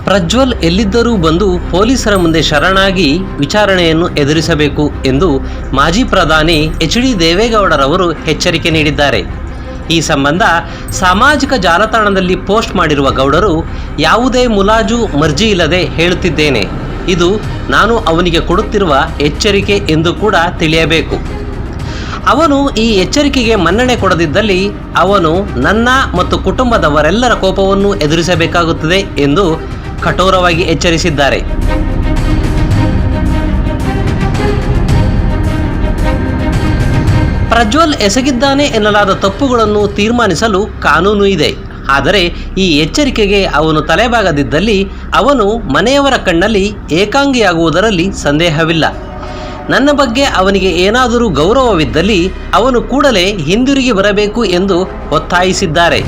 ಪ್ರಜ್ವಲ್ ಎಲ್ಲಿದ್ದರೂ ಬಂದು ಪೊಲೀಸರ ಮುಂದೆ ಶರಣಾಗಿ ವಿಚಾರಣೆಯನ್ನು ಎದುರಿಸಬೇಕು ಎಂದು ಮಾಜಿ ಪ್ರಧಾನಿ ಎಚ್.ಡಿ. ದೇವೇಗೌಡರವರು ಎಚ್ಚರಿಕೆ ನೀಡಿದ್ದಾರೆ. ಈ ಸಂಬಂಧ ಸಾಮಾಜಿಕ ಜಾಲತಾಣದಲ್ಲಿ ಪೋಸ್ಟ್ ಮಾಡಿರುವ ಗೌಡರು, ಯಾವುದೇ ಮುಲಾಜು ಮರ್ಜಿ ಇಲ್ಲದೆ ಹೇಳುತ್ತಿದ್ದೇನೆ, ಇದು ನಾನು ಅವನಿಗೆ ಕೊಡುತ್ತಿರುವ ಎಚ್ಚರಿಕೆ ಎಂದು ಕೂಡ ತಿಳಿಯಬೇಕು. ಅವನು ಈ ಎಚ್ಚರಿಕೆಗೆ ಮನ್ನಣೆ ಕೊಡದಿದ್ದಲ್ಲಿ ಅವನು ನನ್ನ ಮತ್ತು ಕುಟುಂಬದವರೆಲ್ಲರ ಕೋಪವನ್ನು ಎದುರಿಸಬೇಕಾಗುತ್ತದೆ ಎಂದು ಕಠೋರವಾಗಿ ಎಚ್ಚರಿಸಿದ್ದಾರೆ. ಪ್ರಜ್ವಲ್ ಎಸಗಿದ್ದಾನೆ ಎನ್ನಲಾದ ತಪ್ಪುಗಳನ್ನು ತೀರ್ಮಾನಿಸಲು ಕಾನೂನು ಇದೆ. ಆದರೆ ಈ ಎಚ್ಚರಿಕೆಗೆ ಅವನು ತಲೆಬಾಗದಿದ್ದಲ್ಲಿ ಅವನು ಮನೆಯವರ ಕಣ್ಣಲ್ಲಿ ಏಕಾಂಗಿಯಾಗುವುದರಲ್ಲಿ ಸಂದೇಹವಿಲ್ಲ. ನನ್ನ ಬಗ್ಗೆ ಅವನಿಗೆ ಏನಾದರೂ ಗೌರವವಿದ್ದಲ್ಲಿ ಅವನು ಕೂಡಲೇ ಹಿಂದಿರುಗಿ ಬರಬೇಕು ಎಂದು ಒತ್ತಾಯಿಸಿದ್ದಾರೆ.